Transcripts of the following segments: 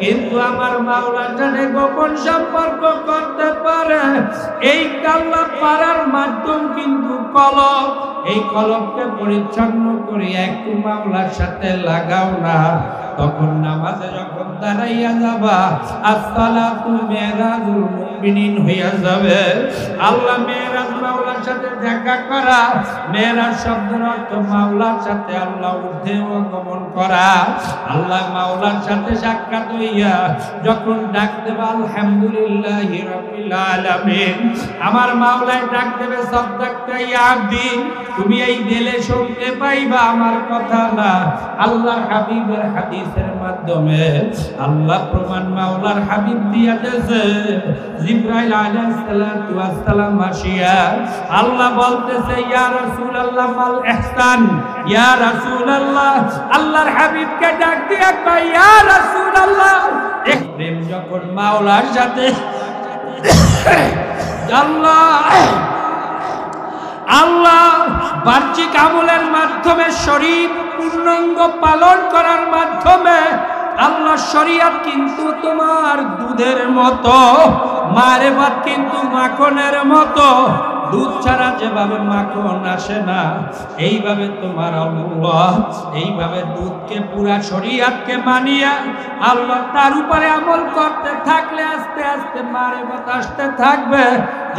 কিন্তু আমার মাওলার সাথে গোপন সম্পর্ক করতে পারে। এই কাল্লা পারার মাধ্যম কিন্তু কলব। এই কলবকে পরিচ্ছন্ন করে একটু মাওলার সাথে লাগাও না, তখন নামাজে যখন দাঁড়াইয়া যাবা আসসালাতু মিরাজুল মুমিনিন হইয়া যাবে। আল্লাহ মেরাজ মাওলার সাথে দেখা করা। মেরাজ শব্দের অর্থ মাওলার সাথে আল্লাহ ঊর্ধ্বে গমন করা। আল্লাহ মাওলার সাথে সাক্ষাৎ হইয়া যখন ডাক দেবে আলহামদুলিল্লাহি রাব্বিল আলামিন, আমার মাওলায় ডাক দেবে সাদ্দাকতা ইয়া আব্দি, তুমি এই দিলে শুনতে পাইবা আমার কথা না। আল্লাহর হাবিবের হাদিসের মাধ্যমে আল্লাহ প্রমাণ মাওলার হাবিব দিয়া দেছে। জিবরাইল আলাইহিস সালাতু ওয়াস সালাম আসিয়া আল্লাহ বলতেছে ইয়া রাসূলুল্লাহ মাল ইহসান, ইয়া রাসূলুল্লাহ আল্লাহর হাবিবকে ডাক দিয়া কয় ইয়া রাসূলুল্লাহ, প্রেম যখন মাওলার সাথে আল্লাহ বাহ্যিক আমলের মাধ্যমে শরীর পূর্ণাঙ্গ পালন করার মাধ্যমে আল্লাহ শরীয়ত কিন্তু তোমার দুধের মতো, মারেফাত কিন্তু মাখনের মতো। দুধ ছাড়া যেভাবে মাখন আসে না, এইভাবে তোমার আল্লাহ এইভাবে দুধকে পুরা শরীয়তকে মানিয়া আল্লাহ তার উপরে আমল করতে থাকলে আস্তে আস্তে মারেফাত আসতে থাকবে।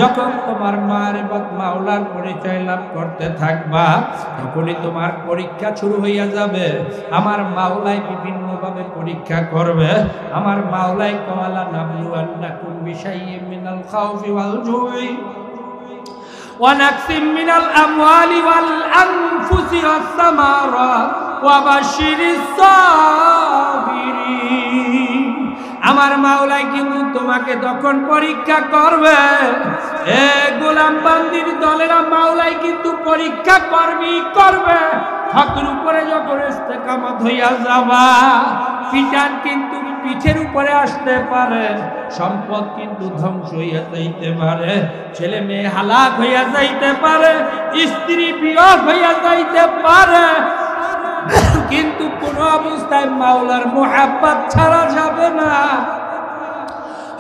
যখন তোমার মারেফাত মাওলার পরিচয় লাভ করতে থাকবা, তখনই তোমার পরীক্ষা শুরু হইয়া যাবে। আমার মাওলাই বিভিন্নভাবে পরীক্ষা করবে। আমার মাওলাই কওয়ালা নাবলুয়ান্নাকুম বিশাইইম মিনাল খাউফি ওয়াল জুই ونقص من الأموال والأنفس والثمرات وبشر الصابرين। আমার মাওলাই কিন্তু তোমাকে তখন পরীক্ষা করবে। এ গোলাম বান্দির দলেরা মাওলাই কিন্তু পরীক্ষা করবে। হকের উপরে যখন ইস্তেকামত হইয়া যাবা, ফিটান কিন্তু পিঠের উপরে আসতে পারে, সম্পদ কিন্তু ধ্বংস হইয়া যাইতে পারে, ছেলে মেয়ে হালাক হইয়া যাইতে পারে, স্ত্রী বিয়োগ হইয়া যাইতে পারে, কিন্তু কোন অবস্থায় মাওলার মুহাব্বত ছাড়া যাবে না।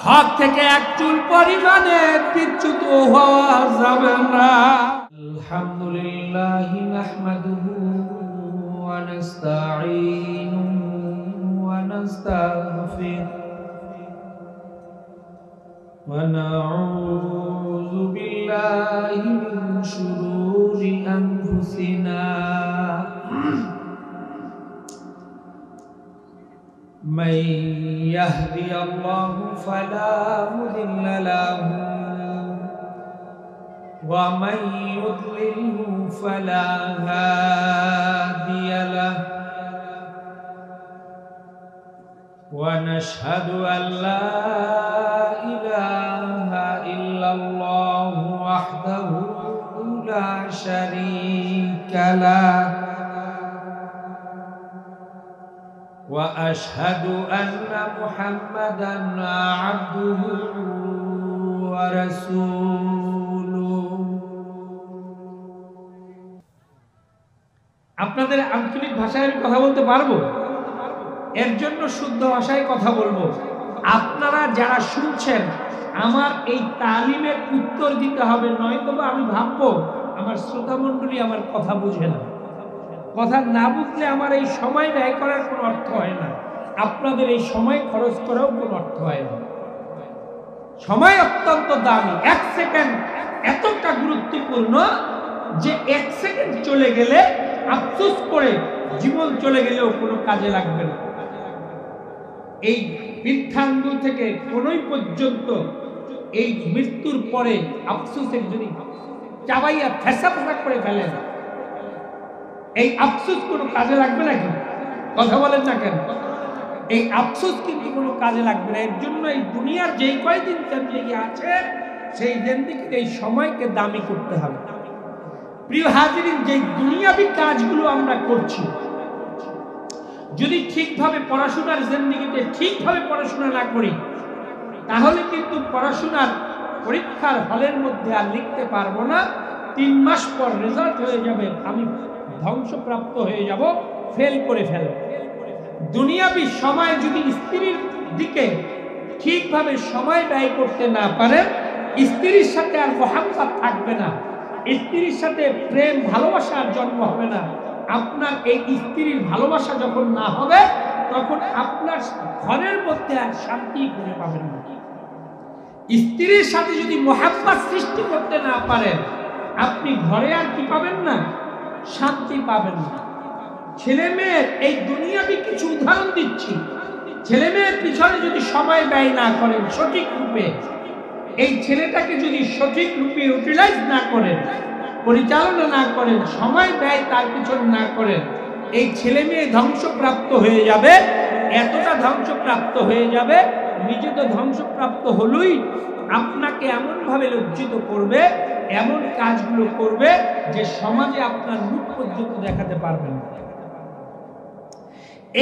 হক থেকে এক চুল পরিমাণে বিচ্যুত হওয়া যাবে না। আলহামদুলিল্লাহ নাহমাদুহু ওয়া নাস্তাঈনুহু ওয়া নাস্তাগফিরুহু ওয়া নাউযু বিল্লাহি মিন শুরুরি আনফুসিনা من يهدي الله فلا مضل له ومن يضلله فلا هادي له ونشهد أن لا إله إلا الله وحده لا شريك له وأشهد أن محمدًا عبده ورسوله। আপনাদের আঞ্চলিক ভাষায় আমি কথা বলতে পারবো, এর জন্য শুদ্ধ ভাষায় কথা বলবো। আপনারা যারা শুনছেন আমার এই তালিমের উত্তর দিতে হবে, নয়তো আমি ভাববো আমার শ্রোতা মণ্ডলী আমার কথা বুঝে না। কথা না বুঝলে আমার এই সময় ব্যয় করার কোনো অর্থ হয় না, আপনাদের এই সময় খরচ করাও কোনো অর্থ হয় না। সময় অত্যন্ত দামি। 1 সেকেন্ড এতটা গুরুত্বপূর্ণ যে 1 সেকেন্ড চলে গেলে আফসোস করে জীবন চলে গেলেও কোনো কাজে লাগবে না। এই বৃদ্ধাঙ্গুল থেকে কোনই পর্যন্ত এই মৃত্যুর পরে আফসোসের যদি চাবাইয়া ফেসা ফেসা করে ফেলেন, এই আফসোস কোনো কাজে লাগবে না। কেন কথা বলেন না কেন? এই আফসোস কিন্তু কোনো কাজে লাগবে না। এর জন্য এই দুনিয়ার যেই কয়দিন জিন্দগি আছে সেই জিন্দগির এই সময়কে দামি করতে হবে। প্রিয় হাজিরিন, যে দুনিয়াবি কাজগুলো আমরা করছি, যদি ঠিকভাবে পড়াশোনার জিন্দগিতে ঠিকভাবে পড়াশোনা না করি, তাহলে কিন্তু পড়াশোনার পরীক্ষার হলের মধ্যে আর লিখতে পারবো না। 3 মাস পর রেজাল্ট হয়ে যাবে, আমি ধ্বংসপ্রাপ্ত হয়ে যাব, ফেল করে ফেলব। দুনিয়াবি সময় যদি স্ত্রীর স্ত্রীকে ঠিকভাবে সময় ব্যয় করতে না পারেন, স্ত্রীর সাথে আর মহাব্বত থাকবে না, স্ত্রীর সাথে প্রেম ভালোবাসার জন্ম হবে না। আপনার এই স্ত্রীর ভালোবাসা যখন না হবে, তখন আপনার ঘরের মধ্যে আর শান্তি খুঁজে পাবেন না। স্ত্রীর সাথে যদি মহাব্বত সৃষ্টি করতে না পারেন, আপনি ঘরে আর কি পাবেন না? শান্তি পাবেন না। ছেলে মেয়ের এই দুনিয়াবি কিছু উদাহরণ দিচ্ছি। ছেলে মেয়ের পিছনে যদি সময় ব্যয় না করেন সঠিক রূপে, এই ছেলেটাকে যদি সঠিক রূপে ইউটিলাইজ না করেন, পরিচালনা না করেন, সময় ব্যয় তার পিছনে না করেন, এই ছেলে মেয়ে ধ্বংসপ্রাপ্ত হয়ে যাবে। এতটা ধ্বংসপ্রাপ্ত হয়ে যাবে, নিজে তো ধ্বংসপ্রাপ্ত হলই, আপনাকে এমনভাবে লজ্জিত করবে, এমন কাজগুলো করবে যে সমাজে আপনার মুখ পর্যন্ত দেখাতে পারবেন না।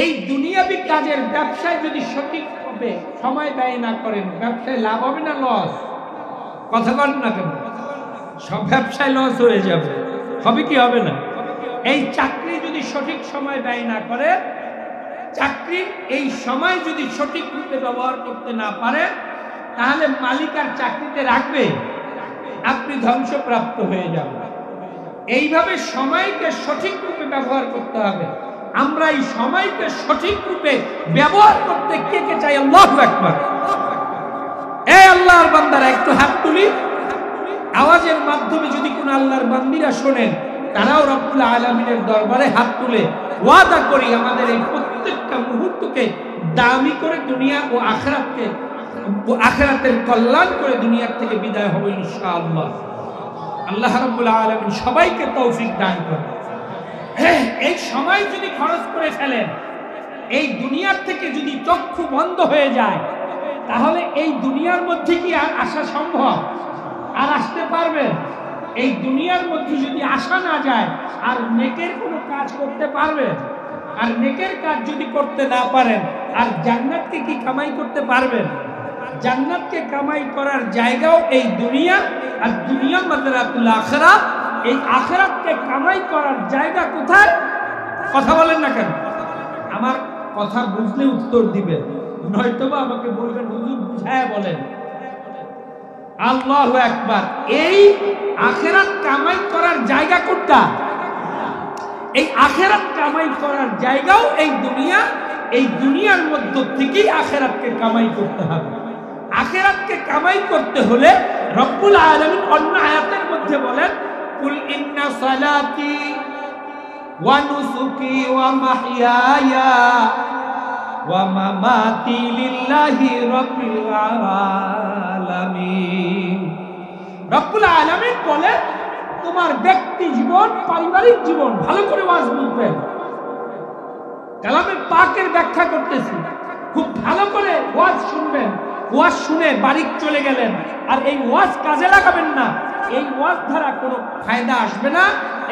এই দুনিয়াবি কাজের ব্যবসায় যদি সঠিকভাবে সময় ব্যয় না করেন, ব্যবসায় লাভ হবে না লস? কথা বলেন না কেন? সব ব্যবসায় লস হয়ে যাবে, হবে কি হবে না? এই চাকরি যদি সঠিক সময় ব্যয় না করে, চাকরির এই সময় যদি সঠিক রূপে ব্যবহার করতে না পারে, তাহলে মালিক আর চাকরিতে রাখবে, আপনি ধ্বংসপ্রাপ্ত হয়ে যাবেন। এইভাবে সময়কে সঠিক রূপে ব্যবহার করতে হবে। আমরা এই সময়কে সঠিক রূপে ব্যবহার করতে কে কে চাই? আল্লাহু আকবার। এই আল্লাহর বান্দারা একটু হাত তুলি। আওয়াজের মাধ্যমে যদি কোন আল্লাহর বান্দিরা শোনেন, তারাও রব্বুল আলামিনের দরবারে হাত তুলে ওয়াদা করি আমাদের এই প্রত্যেকটা মুহূর্তকে দামি করে দুনিয়া ও আখিরাতের কল্যাণ করে দুনিয়ার থেকে বিদায় হব ইনশাআল্লাহ। আল্লাহ রাব্বুল আলামিন সবাইকে তৌফিক দান করেন। এই সময় যদি খরচ করে ফেলেন, এই দুনিয়ার থেকে যদি চক্ষু বন্ধ হয়ে যায়, তাহলে এই দুনিয়ার মধ্যে কি আর আসা সম্ভব? আর আসতে পারবেন? এই দুনিয়ার মধ্যে যদি আসা না যায়, আর নেকের কোনো কাজ করতে পারবেন? আর নেকের কাজ যদি করতে না পারেন, আর জান্নাতকে কি কামাই করতে পারবেন? জান্নাতকে কামাই করার জায়গাও এই দুনিয়া, আর দুনিয়া মাযরাতুল আখিরাত। এই আখিরাতকে কামাই করার জায়গা কোথায়? কথা বলেন না কেন? আমার কথা বুঝলে উত্তর দিবেন, নয়তোবা আমাকে বলবেন হুজুর বুঝায়া বলেন। আল্লাহু আকবার। এই আখিরাত কামাই করার জায়গা কোনটা? এই আখিরাত কামাই করার জায়গাও এই দুনিয়া। এই দুনিয়ার মধ্য থেকেই আখিরাতকে কামাই করতে হবে। আখিরাতকে কামাই করতে হলে রব্বুল আলামিন অন্য আয়াতের মধ্যে বলেন, কুল ইন্না সালাতি ওয়া নুসুকি ওয়া মাহইয়ায়া ওয়া মামাতি লিল্লাহি রাব্বিল আলামিন। রব্বুল আলামিন বলেন, তোমার ব্যক্তি জীবন, পারিবারিক জীবন, ভালো করে ওয়াজ বুঝবেন। কালামে পাকের ব্যাখ্যা করতেছি, খুব ভালো করে ওয়াজ শুনবেন। ওয়াজ শুনে বাড়ি চলে গেলেন, আর এই ওয়াজ কাজে লাগাবেন না, এই ওয়াজ দ্বারা কোনো ফায়দা আসবে না।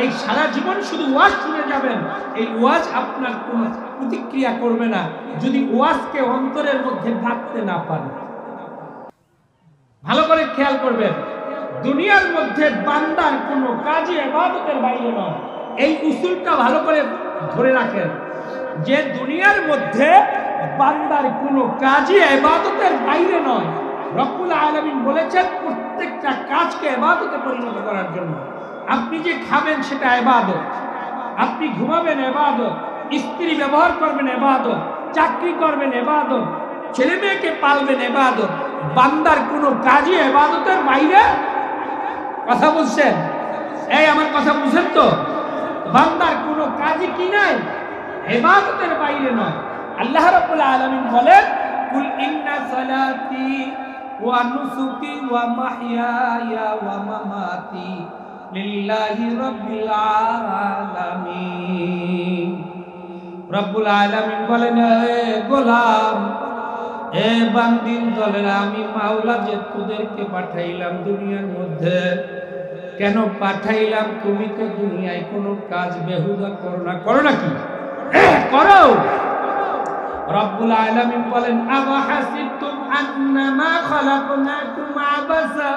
এই সারা জীবন শুধু ওয়াজ শুনে যাবেন, এই ওয়াজ আপনার কোনো প্রতিক্রিয়া করবে না যদি ওয়াজকে অন্তরের মধ্যে রাখতে না পারেন। ভালো করে খেয়াল করবেন, দুনিয়ার মধ্যে বান্দার কোনো কাজই ইবাদতের বাইরে নয়। এই উসুলটা ভালো করে ধরে রাখেন যে দুনিয়ার মধ্যে বান্দার কোনো কাজই ইবাদতের বাইরে নয়। রব্বুল আলামিন বলেছেন প্রত্যেকটা কাজকে ইবাদতে পরিণত করার জন্য। আপনি যে খাবেন সেটা ইবাদত, আপনি ঘুমাবেন ইবাদত, স্ত্রী ব্যবহার করবেন ইবাদত, চাকরি করবেন ইবাদত, ছেলে মেয়েকে পালবেন ইবাদত। বান্দার কোনো কাজই ইবাদতের বাইরে। কথা বলছেন? এই আমার কথা বুঝেন তো? বান্দার কোনো কাজই কি নাই, ইবাদতের বাইরে নয়। আল্লাহ রাব্বুল আলামিন বলেন, কুল ইন্না সালাতি ওয়া নুসুকি ওয়া মাহইয়ায়া ওয়া মামাতি লিল্লাহি রাব্বিল আলামিন। রব্বুল আলামিন বলেন, হে গোলাম, হে বান্দির দলেরা, আমি মাওলা যে তোদেরকে পাঠাইলাম দুনিয়ার মধ্যে, কেন পাঠাইলাম? তুমি তো দুনিয়ায় কোনো কাজ বেহুদা করো না। করো নাকি? করো। রব্বুল আলামিন বলেন, আবা হাসিবতুম আন্নামা খালাকনাকুম আবাসা।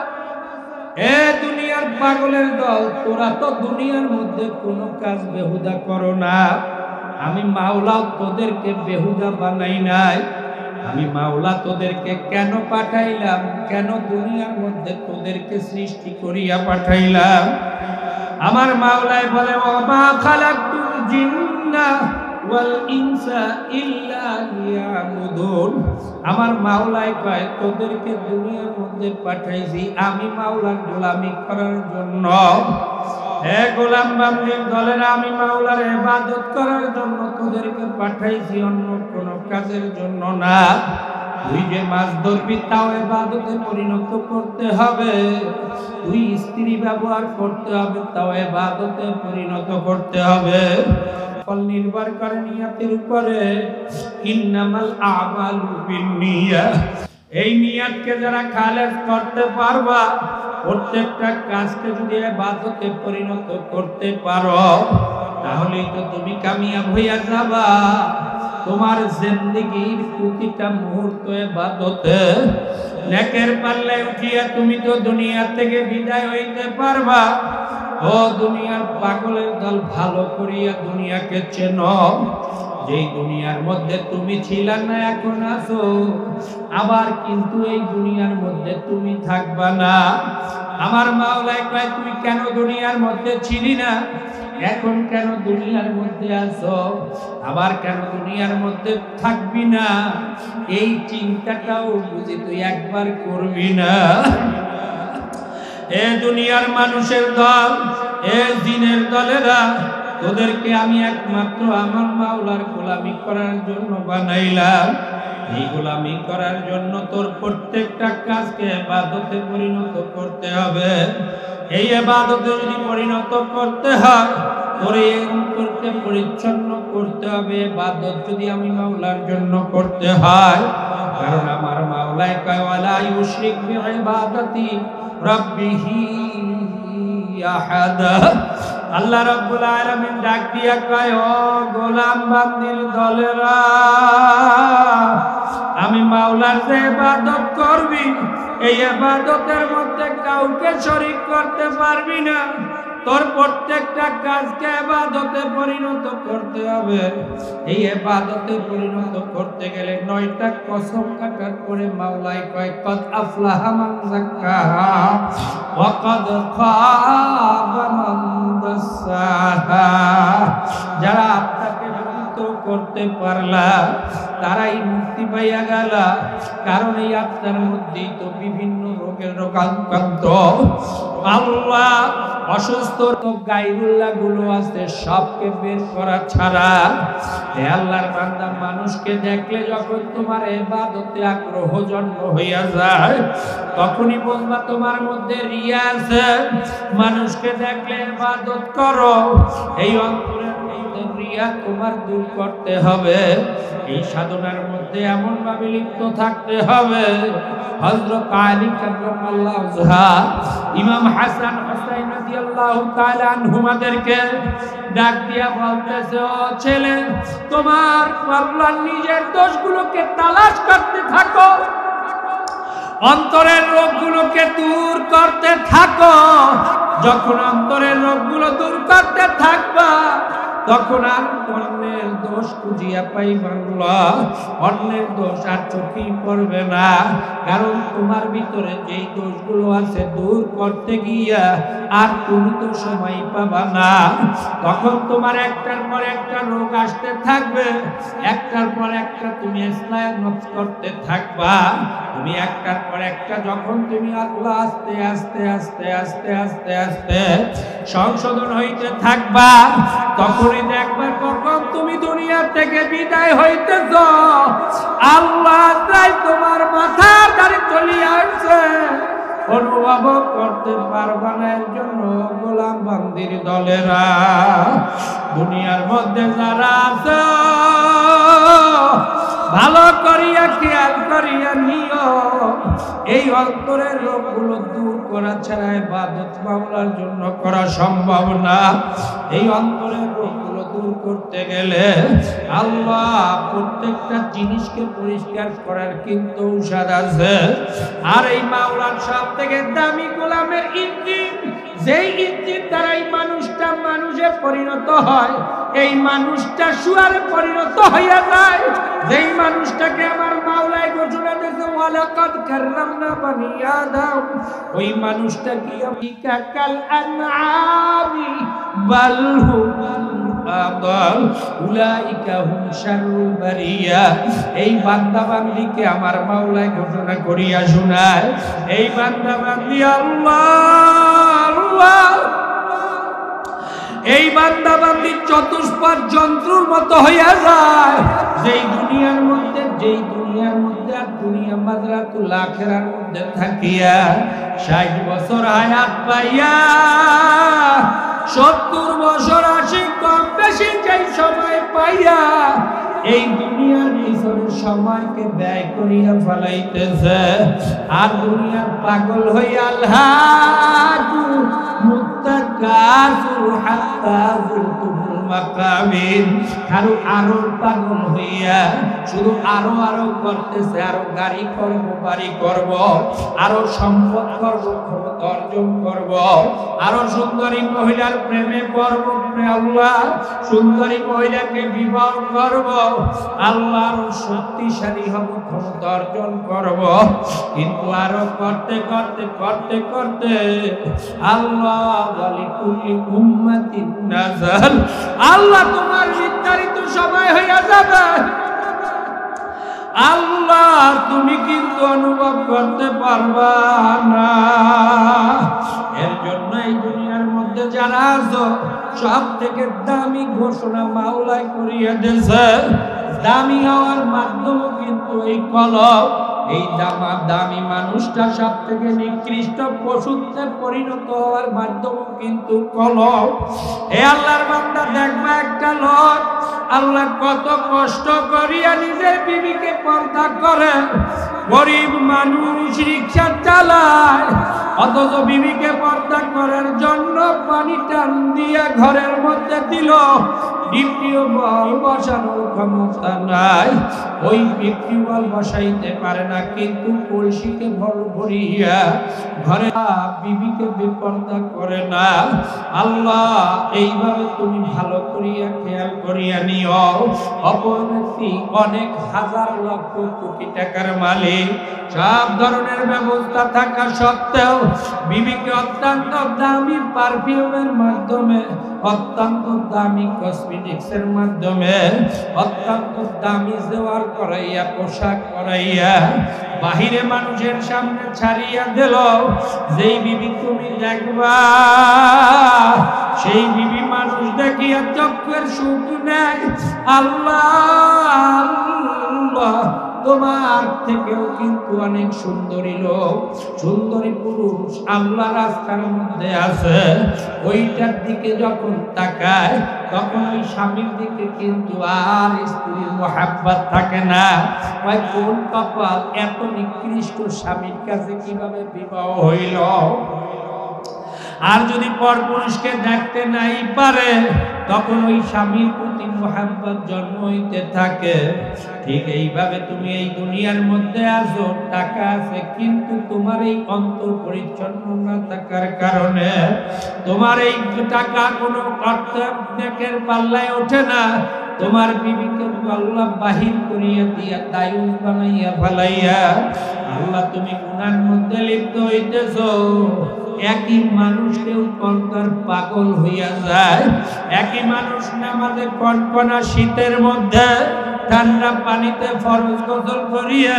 এ দুনিয়ার পাগলের দল, তোরা তো দুনিয়ার মধ্যে কোনো কাজ বেহুদা করো না। আমি মাওলা তোদেরকে বেহুদা বানাই নাই। আমি মাওলা তোদেরকে কেন পাঠাইলাম, কেন দুনিয়ার মধ্যে তোদেরকে সৃষ্টি করিয়া পাঠাইলাম। আমার মাওলাই বলে ওয়া খালাকতুল জিন্না ওয়াল ইনসা ইল্লা লিয়াবুদুন। আমার মাওলাই কয় তোদেরকে দুনিয়ার মধ্যে পাঠাইছি আমি মাওলার গোলামি করার জন্য। হে গোলাম বান্দির দলেরা, আমি মাওলার ইবাদত করার জন্য তোদেরকে পাঠাইছি, অন্য কোনো কাজের জন্য না। তুই যে মাছ ধরবি তাও ইবাদতে পরিণত করতে হবে, তুই স্ত্রী ব্যবহার করতে হবে তাও ইবাদতে পরিণত করতে হবে। ফল নির্ভর করে নিয়তের উপরে। ইন্নামাল আমালু বিন্নিয়াত। এই নিয়তকে যারা খালেস করতে পারবা, প্রত্যেকটা কাজকে যদি ইবাদতে পরিণত করতে পারো, তাহলেই তো তুমি কামিয়াব হইয়া যাবা। তোমার জিন্দেগীর প্রতিটা মুহূর্ত ইবাদতে। নেকের পাল্লায় উঠিয়া তুমি তো দুনিয়া থেকে বিদায় হইতে পারবা। ও দুনিয়ার পাগলের দল, ভালো করিয়া দুনিয়াকে চেনো। যেই দুনিয়ার মধ্যে তুমি ছিলা না, এখন আছো, আবার কিন্তু এই দুনিয়ার মধ্যে তুমি থাকবা না। আমার মাওলাই কয় তুই কেন দুনিয়ার মধ্যে ছিলি না, এখন কেন দুনিয়ার মধ্যে আছো, আবার কেন দুনিয়ার মধ্যে থাকবি না, এই চিন্তাটাও বুঝি তুই একবার করবি না। এ দুনিয়ার মানুষের দল, এ জিনের দলেরা, তোদেরকে আমি একমাত্র আমার মাওলার গোলামি করার জন্য বানাইলাম। এই গোলামি করার জন্য তোর প্রত্যেকটা কাজকে ইবাদতে পরিণত করতে হবে। এই ইবাদতে যদি পরিণত করতে হয়, তোর এই অন্তরকে পরিচ্ছন্ন করতে হবে। ইবাদত যদি আমি মাওলার জন্য করতে হয়, কারণ আমার মাওলাই কয় ওয়ালা ইউশরিক বিইবাদাতি রাব্বিহি আহাদা। আল্লাহ রাব্বুল আলামিন ডাক দিয়া কয় ও গোলাম বান্দির দলেরা, আমি মাওলার যে ইবাদত করবি, এই ইবাদতের মধ্যে কাউকে শরীক করতে পারবি না। তোর প্রত্যেকটা কাজকে ইবাদতে পরিণত করতে হবে। এই ইবাদতে পরিণত করতে গেলে 9টা কসম কাটার পরে মাওলাই কয় কদ আফলাহা মান যাক্কাহা ওয়া কদ খাবা মান দাসাহা। যারা আত্মাকে পবিত্র করতে পারলা, তারাই মুক্তি পাইয়া গেল। কারণ এই আত্মার মধ্যেই তো বিভিন্ন রোগের রোগাক্রান্ত। আল্লাহ অসুস্থ গায়রুল্লাহ গুলো আছে, সবকে বের করা ছাড়া। হে আল্লাহর বান্দা, মানুষকে দেখলে যখন তোমার ইবাদতে আগ্রহ জন্ম হইয়া যায়, তখনই বলবা তোমার মধ্যে রিয়া আছে। মানুষকে দেখলে ইবাদত করো, এই অন্তরের মধ্যে রিয়া তোমার দূর করতে হবে। এই সাধনার মধ্যে এমন ভাবে লিপ্ত থাকতে হবে। হযরত আলী কাররামাল্লাহু ওয়াজহা, ইমাম হাসান হুসাইন রাদিয়াল্লাহু তাআলা আনহুমাদেরকে ডাক দিয়া বলতেছে, ও ছেলে, তোমার আল্লাহর নিজের দোষগুলোকে তালাশ করতে থাকো, অন্তরের রোগগুলোকে দূর করতে থাকো। যখন অন্তরের রোগগুলো দূর করতে থাকবা, তখন আর অন্যের দোষ খুঁজিয়া পাইবা না, অন্যের দোষ আর চোখেই পড়বে না। কারণ তোমার ভিতরে যেই দোষগুলো আছে দূর করতে গিয়া আর তুমি তো সময় পাবা না। তখন তোমার একটার পর একটা রোগ আসতে থাকবে, একটার পর একটা তুমি ইসলাম করতে থাকবা। তুমি একটার পর একটা যখন তুমি আল্লাহ আস্তে আস্তে আস্তে আস্তে আস্তে আস্তে সংশোধন হইতে থাকবা, তখনই দেখবা কখন তুমি দুনিয়া থেকে বিদায় হইতেছ, আল্লাহ তাই তোমার মাথার দাড়ি চলে আসছে, অনুভব করতে পারবা না। এর জন্য গোলাম বান্দির দলেরা, দুনিয়ার মধ্যে যারা আছে, ভালো করিয়া খেয়াল করিয়া নিও, এই অন্তরের রোগগুলো দূর করা ছাড়া ইবাদত মাওলার জন্য করা সম্ভব না। এই অন্তরের রোগগুলো দূর করতে গেলে আল্লাহ প্রত্যেকটা জিনিসকে পরিষ্কার করার কিন্তু ঔষধ আছে। আর এই মাওলার সব থেকে দামি গোলামের ইঞ্জিন যেই ইজ্জত দ্বারাই মানুষটা মানুষে পরিণত হয়, এই মানুষটা শুয়ারে পরিণত হইয়া যায়। যেই মানুষটাকে আমার মাওলাই ঘোষণা দিয়েছে ওয়ালাকাদ কাররামনা বানি আদম, ওই মানুষটা কি আমিকা কাল আনআমি বাল হুম আদাল উলাইকা হুম শাররুল বারিয়া। এই বান্দা বান্দীকে আমার মাওলাই ঘোষণা করিয়া শোনায়, এই বান্দা বান্দী আল্লাহ, এই বান্দা বান্দী চতুষ্পদ যন্ত্রর মতো হইয়া যায়। যেই দুনিয়ার মধ্যে আর দুনিয়া মাযরাতুল আখিরার মধ্যে থাকিয়া 60 বছর হায়াত পাইয়া 70 বছর 80 কম বেশি যেই সময় পাইয়া এই দুনিয়ার পিছনে সময়কে ব্যয় করিয়া ফেলাইতেছে। আর দুনিয়ার পাগল হইয়া আল্লাহু মুত্তাকাসুর হাত্তা যুরতুমুল মাকাবির, আরো পাগল হইয়া শুধু আরো করতেছে, আরো গাড়ি করব, বাড়ি করব, আরো সম্পদ করব, ক্ষমতা অর্জন করব, আরো সুন্দরী মহিলার প্রেমে পড়ব, আল্লাহ সুন্দরী মহিলাকে বিবাহ করব, আল্লাহর শক্তিশালী হব, ক্ষমতা অর্জন করব। কিন্তু আরো করতে আল্লাহ ওয়ালিকুল্লি উম্মাতিন নাযাল, আল্লাহ তোমার নির্ধারিত সময় হইয়া যাবে। আল্লাহ তুমি কিন্তু অনুভব করতে পারবা না। এর জন্য এই দুনিয়ার মধ্যে যারা আছো সব থেকে দামি ঘোষণা মাওলাই করিয়া দিয়েছে। দামি হওয়ার মাধ্যম কিন্তু এই কলম, এই দামি মানুষটা সব থেকে নিকৃষ্ট পশুতে পরিণত হওয়ার মাধ্যম কিন্তু কলম। এ আল্লাহর বান্দা দেখবা একটা লোক আল্লাহ কত কষ্ট করিয়া নিজের বিবিকে পর্দা করে, গরিব মানুষ রিক্সা চালায়, অথচ বিবিকে পর্দা করার জন্য পানি টান দিয়া ঘরের মধ্যে দিল, ডিপটিউবওয়েল বসানোর ক্ষমতা নাই, ওই ডিপটিউবওয়েল বসাইতে পারে না, কিন্তু কলসিকে ভরিয়া ঘরে বিবিকে বেপর্দা করে না। আল্লাহ এইভাবে তুমি ভালো করিয়া খেয়াল করিয়া নিও। অপর ব্যক্তি অনেক হাজার লক্ষ কোটি টাকার মালিক, সব ধরনের ব্যবস্থা থাকা সত্ত্বেও বিবিকে অত্যন্ত দামি পারফিউমের মাধ্যমে, অত্যন্ত দামি কসমেটিক্সের মাধ্যমে, অত্যন্ত দামি জেওয়ার করাইয়া, পোশাক করাইয়া বাহিরে মানুষের সামনে ছাড়িয়া দিল। যেই বিবি তুমি দেখবা সেই বিবি মানুষ দেখিয়া চক্ষের সুখ নেয়। আল্লাহ তোমার থেকেও কিন্তু অনেক সুন্দরী লোক, সুন্দরী পুরুষ আল্লাহ রাস্তার মধ্যে আছে। ওইটার দিকে যখন তাকায় তখন ওই স্বামীর দিকে কিন্তু আর স্ত্রীর মোহাব্বত থাকে না। ভাই কোন কপাল, এত নিকৃষ্ট স্বামীর কাছে কিভাবে বিবাহ হইল। আর যদি পরপুরুষকে দেখতে নাই পারে তখন ওই স্বামীর প্রতি মোহাব্বত জন্ম হইতে থাকে। ঠিক এইভাবে তুমি এই দুনিয়ার মধ্যে আছো, টাকা আছে, কিন্তু তোমার এই অন্তর পরিচ্ছন্ন না থাকার কারণে তোমার এই টাকা কোনো অর্থের পাল্লায় ওঠে না। তোমার বিবিকে আল্লাহ বাহির করিয়া দিয়া দায়ুস বানাইয়া ফেলাইয়া আল্লাহ তুমি গুনার মধ্যে লিপ্ত হইতেছো। একই মানুষকেও পর্দার পাগল হইয়া যায়। একই মানুষ নামাজে কনকনা শীতের মধ্যে ঠান্ডা পানিতে ফরজ গোসল করিয়া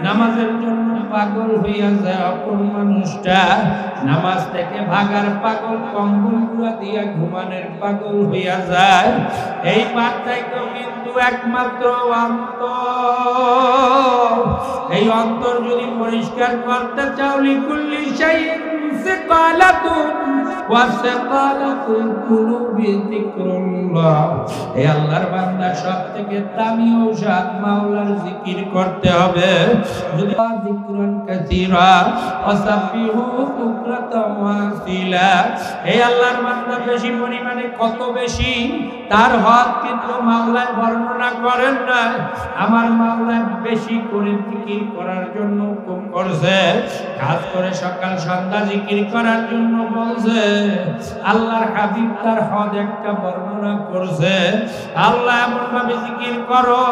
নামাজের জন্য পাগল হইয়া যায়। অপর মানুষটা নামাজ থেকে ভাগার পাগল, কম্বল গুঁড়া দিয়া ঘুমানোর পাগল হইয়া যায়। এই পার্থক্য কিন্তু একমাত্র অন্তর। এই অন্তর যদি পরিষ্কার করতে চাও, লিকুল্লি শাইইন সিকালাতুন ওয়া সিকালাতুল কুলুবি যিকরুল্লাহ। হে আল্লাহর বান্দা, সবথেকে দামি ঔষধ মাওলার জিকির করতে হবে। যদি যিকরান কাসীরা ওয়াসাবিহু বুকরাতাম ওয়া আসীলা। হে আল্লাহর বান্দা, বেশি পরিমাণে, কত বেশি? তার হক কিন্তু মাওলায় বর্ণনা করেন না। আমার মাওলায় বেশি করে জিকির করার জন্য হুকুম করছে, খাস করে সকাল সন্ধ্যা জিকির করার জন্য বলছে। আল্লাহর হাবিব তার হক একটা বর্ণনা করছে, আল্লাহ এমন ভাবে জিকির করো,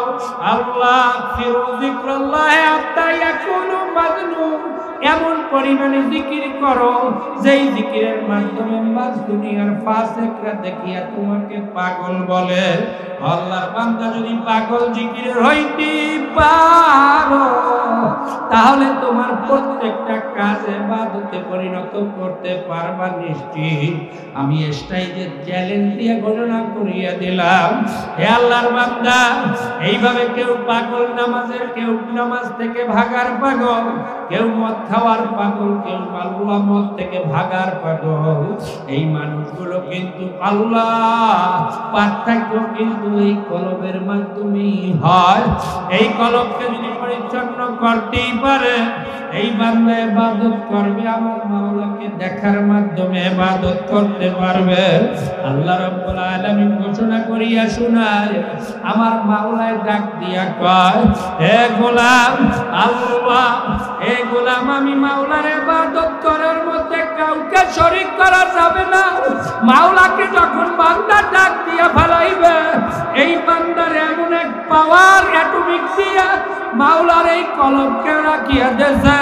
আল্লাহ ফিরু যিকরাল্লাহ হাত্তা ইয়াকুনু মাজনুন, এমন পরিমাণে জিকির করো যেই জিকিরের মাধ্যমে মাস দুনিয়ার ফাসিকরা দেখিয়া তোমাকে পাগল বলে। আল্লাহর বান্দা যদি পাগল জিকিরের হইতে পারো, তাহলে তোমার প্রত্যেকটা কাজে ইবাদতে পরিণত করতে পারবা নিশ্চিত। আমি এটাই যে চ্যালেঞ্জ দিয়ে ঘোষণা করিয়া দিলাম, হে আল্লাহর বান্দা, এইভাবে কেউ পাগল নামাজের, কেউ নামাজ থেকে ভাগার পাগল, কেউ মদ খাওয়ার পাগল, কেউ আল্লাহ মদ থেকে ভাগার পাগল। এই মানুষগুলো কিন্তু আল্লাহ পার্থক্য কিন্তু এই কলবের মাধ্যমেই হয়। এই কলবকে যদি পরিচ্ছন্ন করতেই পারে, এই বান্দা ইবাদত করবে, আমার মাওলাকে দেখার মাধ্যমে ইবাদত করতে পারবে। আল্লাহ রাব্বুল আলামিন ঘোষণা করিয়া শোনায়, আমার মাওলায় ডাক দিয়া কয়, হে গোলাম আল্লাহ, হে গোলাম, আমি মাওলার ইবাদত করার মধ্যে কাউকে শরীক করা যাবে না। মাওলাকে যখন বান্দা ডাক দিয়া ফেলাইবে, এই বান্দার এমন এক পাওয়ার অ্যাটমিক দিয়া মাওলার এই কলবকে রাখিয়া দেছে।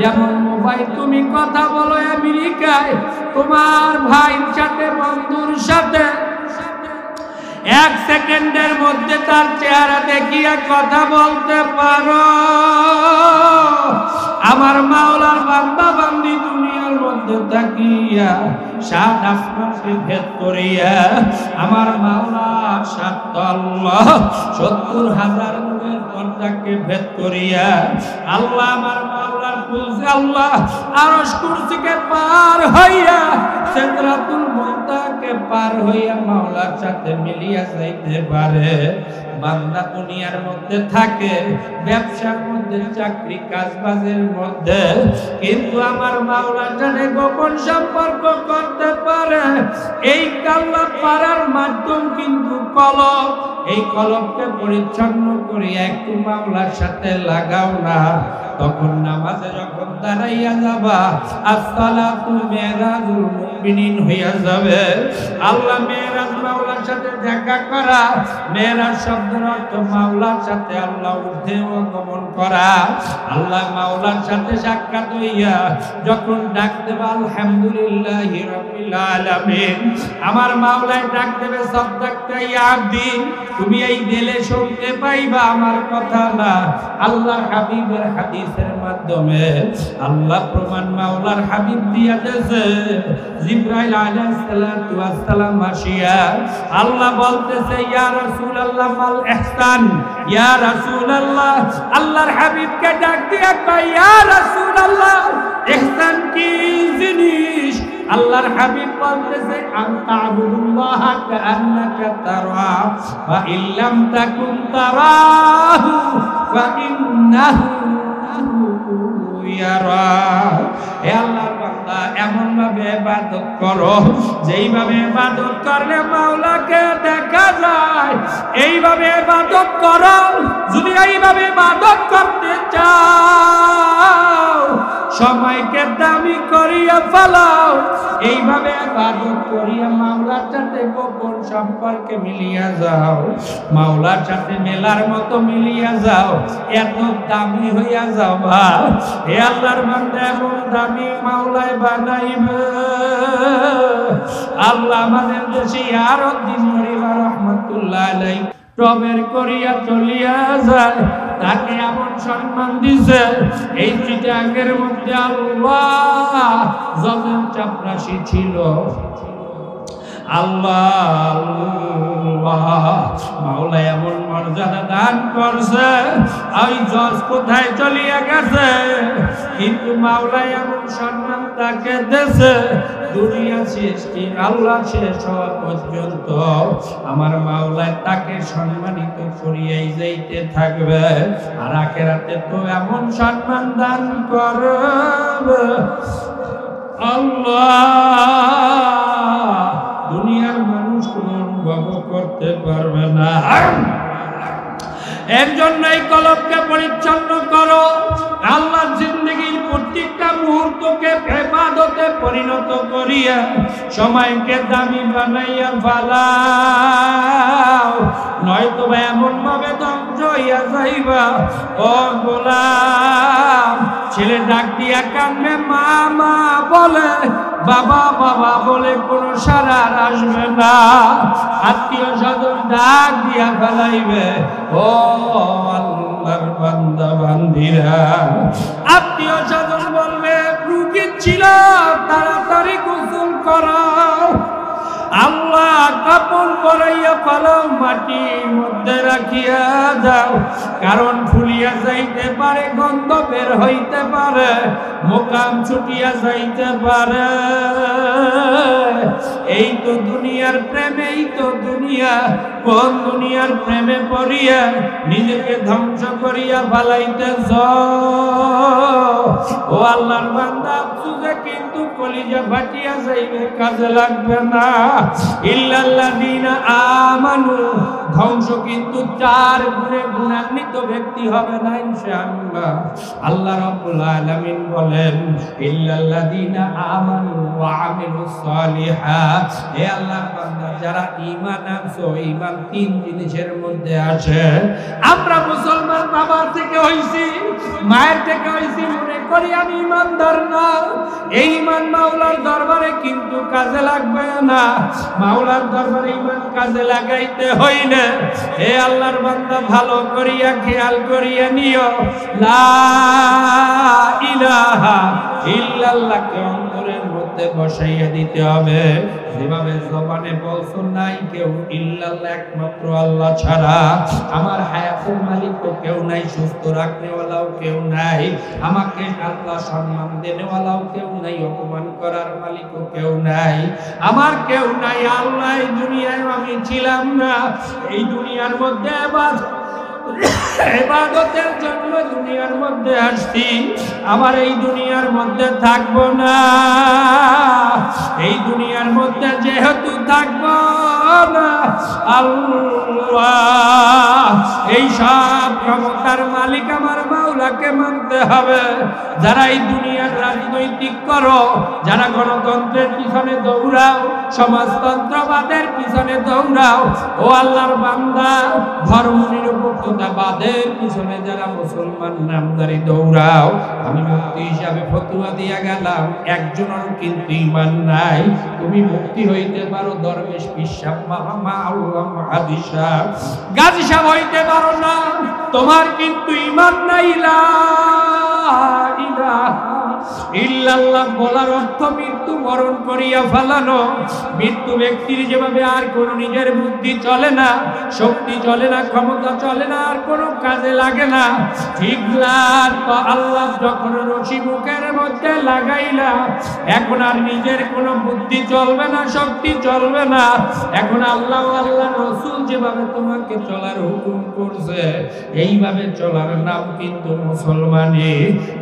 যেমন মোবাইল তুমি কথা বলো আমেরিকায়, তোমার ভাইয়ের সাথে, বন্ধুর সাথে, এক সেকেন্ডের মধ্যে তার চেহারা দেখিয়া কথা বলতে পারো। আমার মাওলার বান্দা বান্দি দুনিয়ার মধ্যে থাকিয়া সাত আসমানকে ভেদ করিয়া, আমার মাওলা সাত আল্লাহ ৭০,০০০ নূরের পর্দাকে ভেদ করিয়া, আল্লাহ আমার মাওলার কুরসি, আল্লাহ আরশ কুরসিকে পার হইয়া, সিদরাতুল মুনতাহাকে পার হইয়া মাওলার সাথে মিলিয়া যাইতে পারে। বান্দা দুনিয়ার মধ্যে থাকে, ব্যবসার মধ্যে, চাকরি কাজবাজের মধ্যে, কিন্তু আমার মাওলার সাথে গোপন সম্পর্ক করতে পারে। এই আল্লাহ পারার মাধ্যম কিন্তু কলব। এই কলবকে পরিচ্ছন্ন করে একটু মাওলার সাথে লাগাও না, তখন নামাজে যখন দাঁড়াইয়া যাবা, আসসালাতু মিরাজুল মুমিনিন হইয়া যাবে। আল্লাহ মেরাজ, মাওলার সাথে দেখা করা। মেরাজ শব্দের অর্থ মাওলার সাথে আল্লাহ ঊর্ধ্বে গমন করা। আল্লাহ মাওলার সাথে সাক্ষাৎ হইয়া যখন ডাক দেবা, আলহামদুলিল্লাহি রাব্বিল আলামিন, আমার মাওলায় ডাক দেবে, সাদ্দাকতা ইয়া আবদি, তুমি এই দিলে শুনতে পাইবা আমার কথা না। আল্লাহর হাবিবের হাদিসের মাধ্যমে আল্লাহ প্রমাণ মাওলার হাবিব দিয়া দেছে। জিবরাইল আলাইহিস সালাতু ওয়াস সালাম আসিয়া আল্লাহ বলতেছে, ইয়া রাসূলুল্লাহ মাল ইহসান, ইয়া রাসূলুল্লাহ, আল্লাহর হাবিবকে ডাক দিয়া কয়, ইয়া রাসূলুল্লাহ, ইহসান কি জিনিস? আল্লাহর হাবিব বলতেছে, আনতা আবুদুল্লাহ কাআন্নাকা তারা ওয়া ইল্লাম তাকুন তারাহু ওয়া ইন্নাহু ইয়ারা। হে আল্লাহর বান্দা, এমন ভাবে ইবাদত করো যেইভাবে ইবাদত করলে মাওলাকে দেখা যায়। এইভাবে ইবাদত করো। যদি এইভাবে ইবাদত করতে চাও, সময়কে দামি করিয়া ফেলাও। এইভাবে ইবাদত করিয়া মাওলার সাথে গোপন সম্পর্কে মিলিয়া যাও, মাওলার সাথে মেলার মতো মিলিয়া যাও, এত দামি হইয়া যাবা। হে আল্লাহর বান্দা, এমন দামি মাওলায় বানাইবে। আল্লাহ আমাদের দেশে আরো দিন রহমতুল্লাহ আলাইহি প্রবেশ করিয়া চলিয়া যায়, তাকে এমন সম্মান দিছে। এই চিটাঙ্গের মধ্যে আল্লাহ জমিন চাপরাশি ছিল। আল্লাহ মাওলা এমন মর্যাদা দান করছে, ওই জজ কোথায় চলিয়া গেছে, কিন্তু মাওলা এমন সম্মান তাকে দেছে। দুনিয়া সৃষ্টি আল্লাহ শেষ হওয়া পর্যন্ত আমার মাওলা তাকে সম্মানিত করিয়াই যাইতে থাকবে। আর আখিরাতে তো এমন সম্মান দান করবে আল্লাহ, দুনিয়ার মানুষ কোনো অনুভব করতে করতে পারবে না। এর জন্য এই কলবকে পরিচ্ছন্ন করো। আল্লাহর জিন্দগির প্রত্যেকটা মুহূর্তকে ইবাদতে পরিণত করিয়া সময়কে দামি বানাইয়া ফেলাও, নয়তো এমন ভাবে ধ্বংস হইয়া যাইবা। ও গোলাম, ছেলে ডাক দিয়া কান্দে মা মা বলে, বাবা বাবা বলে কোনো সারা আসবে না। আত্মীয় স্বজন ডাক দিয়া ফেলাইবে। ও আল্লাহর বান্দা বান্দিরা, আত্মীয় স্বজন বলবে রুগী ছিল, তাড়াতাড়ি গোসল করাও। আল্লাহ কাপড় পরাইয়া পালাও, মাটির মধ্যে রাখিয়া দাও, কারণ ফুলিয়া যাইতে পারে, গন্ধ বের হইতে পারে, মোকাম ছুটিয়া যাইতে পারে। এই তো দুনিয়ার প্রেমে, এই তো দুনিয়া। কোন দুনিয়ার প্রেমে পড়িয়া নিজেকে ধ্বংস করিয়া ফালাইতেছ? ও আল্লাহর বান্দা, আফসোসে কিন্তু কলিজা ফাটিয়া যাইবে, কাজে লাগবে না। ইল্লাল্লাযীনা আমানু, ধ্বংস কিন্তু 4 গুণে গুণান্বিত ব্যক্তি হবে না ইনশাআল্লাহ। আল্লাহ রাব্বুল আলামিন বলেন ইল্লাল্লাযীনা আমানু ওয়া আমিলুস সালিহাত। হে আল্লাহর বান্দা, যারা ঈমান আনছো, ঈমান 3 জিনিসের মধ্যে আছে। আমরা মুসলমান বাবার থেকে হইছি, মায়ের থেকে হইছি, মনে করি আমি ঈমানদার না। এই ঈমান মাওলার দরবারে কিন্তু কাজে লাগবে না। মাওলার দরবারে ঈমান কাজে লাগাইতে হইলে হে আল্লাহর বান্দা ভালো করিয়া খেয়াল করিয়া নিও, লা ইলাহা ইল্লাল্লাহকে অন্তরের মধ্যে বসাইয়া দিতে হবে। যেভাবে জবানে বলছো নাই কেউ ইল্লাল্লাহ, একমাত্র আল্লাহ ছাড়া। আমার হায়াতের মালিক তো কেউ নাই, সুস্থ রাখনেওয়ালাও কেউ নাই, আমাকে আল্লাহ সম্মান দেনেওয়ালাও কেউ নাই, অপমান করার মালিকও কেউ নাই, আমার কেউ নাই। আল্লাহ এই দুনিয়ায় আমি ছিলাম না, এই দুনিয়ার মধ্যে ইবাদতের জন্য দুনিয়ার মধ্যে আসছি, আবার এই দুনিয়ার মধ্যে থাকবো না। এই দুনিয়ার মধ্যে যেহেতু থাকবো না, আল্লাহ এই সব ক্ষমতার মালিক আমার মাওলাকে মানতে হবে। যারা এই দুনিয়ার রাজনৈতিক করো, যারা গণতন্ত্রের পিছনে দৌড়াও, সমাজতন্ত্রবাদের পিছনে দৌড়াও, ও আল্লাহর বান্দা, ধর্ম নিরপেক্ষতাবাদের পিছনে যারা মুসলমান নামদারি দৌড়াও, আমি মুক্তি হিসাবে ফতোয়া দিয়া গেলাম, একজনের কিন্তু ঈমান নাই। তুমি মুক্তি হইতে পারো দরবেশ, পিসাব, আল্লাহ হাদিস সাহেব, গাজী সাহেব হইতে পারো না, তোমার কিন্তু ঈমান নাই। লা ইলাহা ইল্লাল্লাহ বলার অর্থ মৃত্যু বরণ করিয়া ফেলানো। মৃত্যু ব্যক্তির যেভাবে আর কোনো নিজের বুদ্ধি চলে না, শক্তি চলে না, ক্ষমতা চলে না, আর কোনো কাজে লাগে না, ঠিক তো আল্লাহ যখন রশি মুখের মধ্যে লাগাইলা, এখন আর নিজের কোনো বুদ্ধি চলবে না, শক্তি চলবে না। এখন আল্লাহ আল্লাহ রসুল যেভাবে তোমাকে চলার হুকুম করছে, এইভাবে চলার নাম কিন্তু মুসলমানি।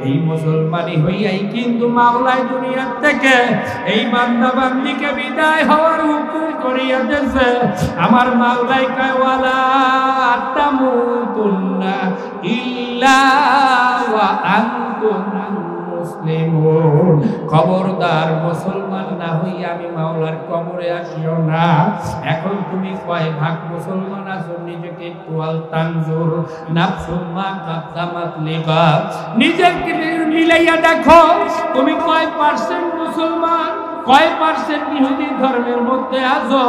এই মুসলমানি হইয়াই কিন্তু মাওলায় দুনিয়ার থেকে এই বান্দা বান্দিকে বিদায় হওয়ার হুকুম করিয়া দিয়েছে। আমার মাওলাই কয় ওয়ালা তামুতুন্না ইল্লা ওয়া আনতুম মুসলিমুন, খবরদার মুসলমান না হইয়া আমি মাওলার কবরে আসিও না। এখন তুমি কয় ভাগ মুসলমান আছো, নিজেকে একটু আল তানজুর নাফসুম মা কাদ্দামাত লিগাদ, নিজেকে মিলাইয়া দেখো তুমি কয় পার্সেন্ট মুসলমান, কয় পার্সেন্ট ইহুদি ধর্মের মধ্যে আছো,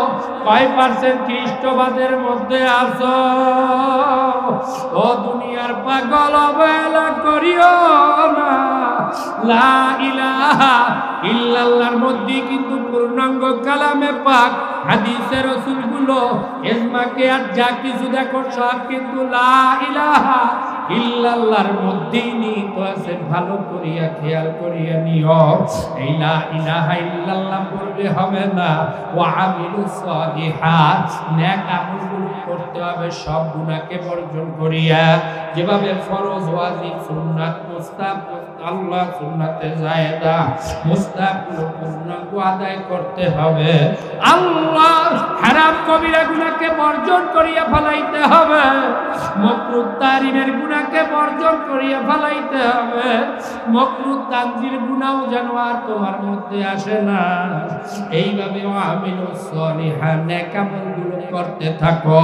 কয় পার্সেন্ট খ্রিস্টবাদের মধ্যে আছো। ও দুনিয়ার পাগল, অবহেলা করিও না। লা ইলাহা ইল্লাল্লাহর মধ্যে কিন্তু পূর্ণাঙ্গ কালামে পাক, হাদিসে রাসূলগুলো, ইজমাকে আর যা কিছু দেখো সব কিন্তু লা ইলাহা ইল্লাল্লাহর মধ্যেই নিহিত আছে, ভালো করিয়া খেয়াল করিয়া নিও। এই লা ইলাহা ইল্লাল্লাহ বললে হবে না, ওয়া আমিলুস সালিহাত, নেক আমলগুলো করতে হবে সব গুনাহকে বর্জন করিয়া। যেভাবে ফরজ, ওয়াজিব, সুন্নাত, মুস্তাহাব, আল্লাহ সুন্নাতে জায়েদা, মুস্তাহাবগুলো পূর্ণাঙ্গ আদায় করতে হবে। আল্লাহ হারাম কবিরা গুনাহকে বর্জন করিয়া ফেলাইতে হবে, মাকরুহ তাহরিমের গুনাহকে বর্জন করিয়া ফেলাইতে হবে। মাকরুহ তানজির গুনাহ যেন আর তোমার মধ্যে আসে না। এইভাবে আমিলুস সালিহাত, নেক আমলগুলো করতে থাকো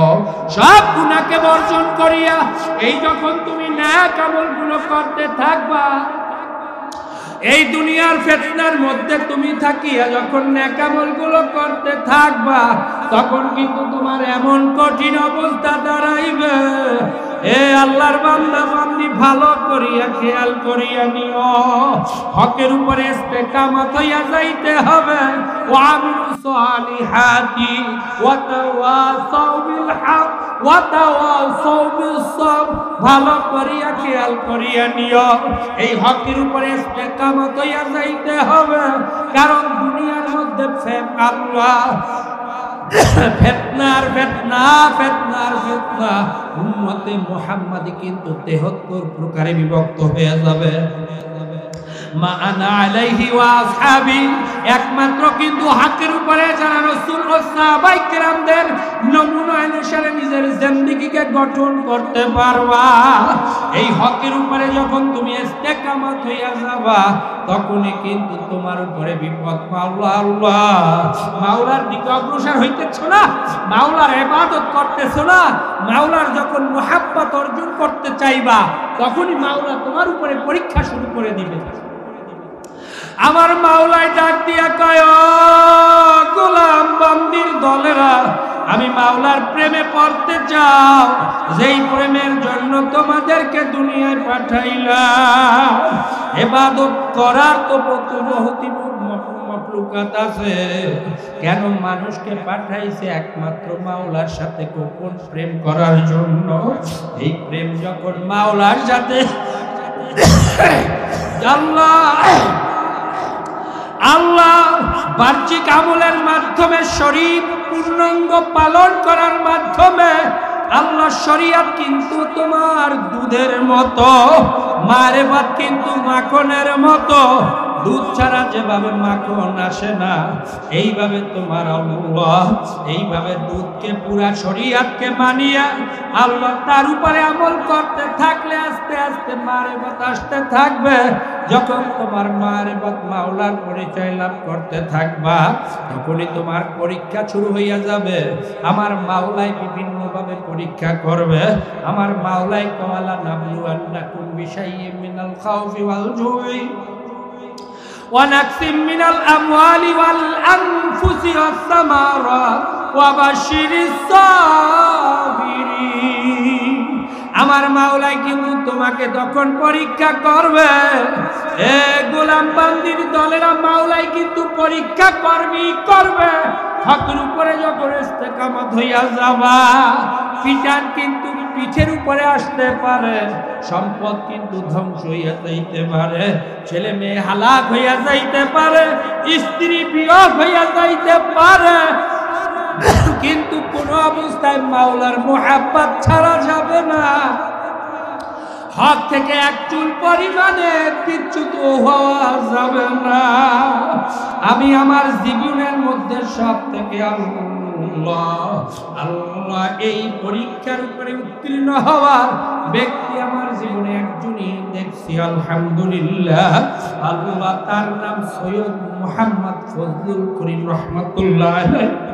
সব গুনাহকে বর্জন করিয়া। এই যখন তুমি নেক আমলগুলো করতে থাকবা, এই দুনিয়ার ফিতনার মধ্যে তুমি থাকিয়া যখন নেক আমলগুলো করতে থাকবা, তখন কিন্তু তোমার এমন কঠিন অবস্থা দাঁড়াইবে। এ আল্লাহর বান্দা বান্দি, ভালো করিয়া খেয়াল করিয়া নিও, হকের উপরে ইস্তেকামত হইয়া যাইতে হবে। ওয়া আমিলুস সালিহাতি ওয়া তাওয়াসাউ বিল হক ওয়া তাওয়াসাউ বিস সাবর, ভালো করিয়া খেয়াল করিয়া নিও, এই হকের উপরে ইস্তেকামত হইয়া যাইতে হবে। কারণ দুনিয়ার মধ্যে আল্লাহ ফিতনার ফিতনা ফিতনার ফিতনা, উম্মতে মুহাম্মাদি কিন্তু 73 প্রকারে বিভক্ত হয়ে যাবে। মা আনা আলাইহি ওয়া আসহাবি, একমাত্র কিন্তু হকের উপরে যারা রাসূল ও সাহাবায়ে কেরামদের নমুনা অনুসারে নিজের জিন্দেগিকে গঠন করতে পারবা। এই হকের উপরে যখন তুমি ইস্তেকামত হইয়া যাবা, তখনই কিন্তু তোমার উপরে বিপদ। আল্লাহ আল্লাহ, মাওলার দিকে অগ্রসর হইতেছ না, মাওলার ইবাদত করতেছ না, মাওলার যখন মুহাব্বত অর্জন করতে চাইবা, তখনই মাওলা তোমার উপরে পরীক্ষা শুরু করে দিবে। আমার মাওলাই ডাক দিয়া কয়, গোলাম বান্দির দলেরা, আমি মাওলার প্রেমে পড়তে চাও, যেই প্রেমের জন্য তোমাদেরকে দুনিয়ায় পাঠাইলাম। ইবাদত করার তো বহুত মাখলুকাত আছে, কেন মানুষকে পাঠাইছে একমাত্র মাওলার সাথে গোপন প্রেম করার জন্য। এই প্রেম যখন মাওলার সাথে আল্লাহ বাহ্যিক আমলের মাধ্যমে, শরীর পূর্ণাঙ্গ পালন করার মাধ্যমে, আল্লাহ শরিয়ত কিন্তু তোমার দুধের মতো, মারেফাত কিন্তু মাখনের মতো। দুধ ছাড়া যেভাবে মাখন আসে না, এইভাবে তোমার আল্লাহ এইভাবে দুধকে পুরা শরিয়তকে মানিয়া আল্লাহ তার উপরে আমল করতে থাকলে আস্তে আস্তে মারেফাত আসতে থাকবে। যখন তোমার মারেফাত মাওলার পরিচয় লাভ করতে থাকবা, তখনই তোমার পরীক্ষা শুরু হইয়া যাবে। আমার মাওলাই বিভিন্নভাবে পরীক্ষা করবে। আমার মাওলাই কওয়ালা নাবলুয়ান্নাকুম বিশাইইম মিনাল খাউফি ওয়াল জুই ونقص من الأموال والأنفس والثمرات وبشر الصابرين। আমার মাওলাই কিন্তু তোমাকে তখন পরীক্ষা করবে। এ গোলাম বান্দির দলেরা, মাওলাই কিন্তু পরীক্ষা করবে। হকের উপরে যখন ইস্তেকামত হইয়া যাবা, পিটান কিন্তু পিঠের উপরে আসতে পারে, সম্পদ কিন্তু ধ্বংস হইয়া যাইতে পারে, ছেলে মেয়ে হালাক হইয়া যাইতে পারে, স্ত্রী বিয়োগ হইয়া যাইতে পারে, কিন্তু কোন অবস্থায় মাওলার মুহাব্বত ছাড়া যাবে না। হক থেকে এক চুল পরিমাণে বিচ্যুত হওয়া যাবে না। আমি আমার জীবনের মধ্যে সব থেকে আল্লাহ এই পরীক্ষার উপরে উত্তীর্ণ হওয়ার ব্যক্তি আমার জীবনে একজনই দেখছি, আলহামদুলিল্লাহ। আল্লাহ তার নাম সৈয়দ মুহাম্মদ ফজলুল করিম রহমাতুল্লাহ আলাইহি।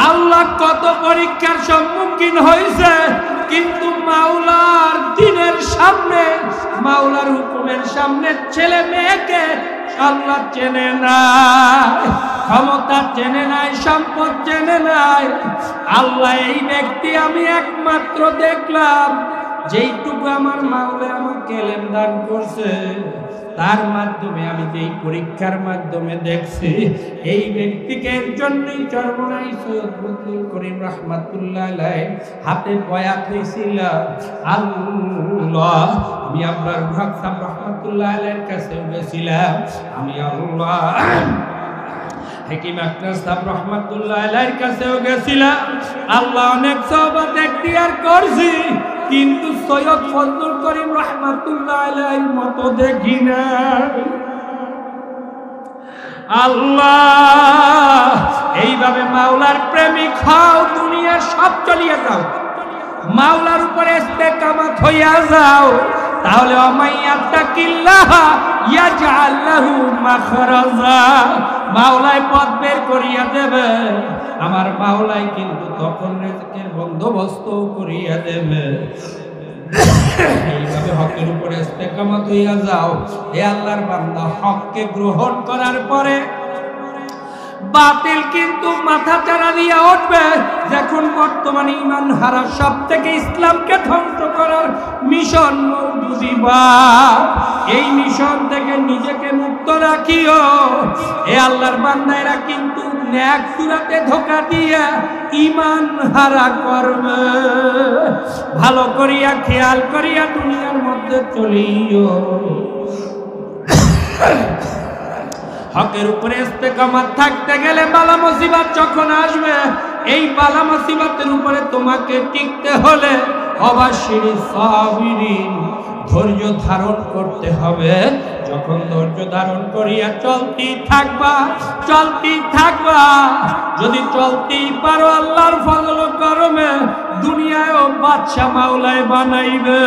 আল্লাহ কত পরীক্ষার সম্মুখীন হয়েছে, কিন্তু মাওলার দিনের সামনে, মাওলার হুকুমের সামনে ছেলে মেয়েকে আল্লাহ চেনে নাই, ক্ষমতা চেনে নাই, সম্পদ চেনে নাই। আল্লাহ এই ব্যক্তি আমি একমাত্র দেখলাম, যেইটুকু আমার মাওলা আমাকে এলেম দান করছে, তার মাধ্যমে আমি যেই পরীক্ষার মাধ্যমে দেখছি এই ব্যক্তিকে এর জন্যই চরমনাই সৈয়দ বদরুল করিম রাহমাতুল্লাহ আলাইহি হাতে বয়াত হয়েছিল। আল্লাহ আমি আপনার হক সাহেব রাহমাতুল্লাহ আলাইহির কাছে গেছিলাম, আমি আল্লাহ হাকিম আখতার সাহেব রাহমাতুল্লাহ আলাইহির কাছেও গেছিলাম, আল্লাহ অনেক সওয়াব এখতিয়ার করছি, কিন্তু সৈয়দ ফজলুল করিম রাহমাতুল্লাহ আলাইহির মতো দেখি না। আল্লাহ এইভাবে মাওলার প্রেমিক হও, দুনিয়া সব চলিয়ে যাও, মাওলার উপরে ইস্তেকামত হইয়া যাও, তাহলে ওমাইয়াত্তাকিল্লাহ ইয়াজআল লাহু মাখরাজা, মাওলাই পথ বের করিয়া দেবে। আমার মাওলাই কিন্তু তখন রিজকের বন্দোবস্ত করিয়া দেবে। এইভাবে হকের উপরে ইস্তেকামত হইয়া যাও। হে আল্লাহর বান্দা, হককে গ্রহণ করার পরে বাতিল কিন্তু মাথা চারা দিয়ে উঠবে। যখন বর্তমানে ঈমান হারা সব থেকে ইসলামকে ধ্বংস করার মিশন মওজুদিবাদ, এই মিশন থেকে নিজেকে মুক্ত রাখিও। এ আল্লাহর বান্দারা কিন্তু নেক সুরাতে ধোঁকা দিয়া ঈমান হারা করবে। ভালো করিয়া খেয়াল করিয়া দুনিয়ার মধ্যে চলিও। হকের উপরে ইস্তেকামত থাকতে গেলে বালা মুসিবত যখন আসবে, এই বালা মুসিবতের উপরে তোমাকে টিকতে হলে অবশ্যই সাবিরিন, ধৈর্য ধারণ করতে হবে। যখন ধৈর্য ধারণ করিয়া চলতেই থাকবা, যদি চলতেই পারো আল্লাহর ফজল ও করমে দুনিয়ায়ও বাদশা মাওলাই বানাইবে।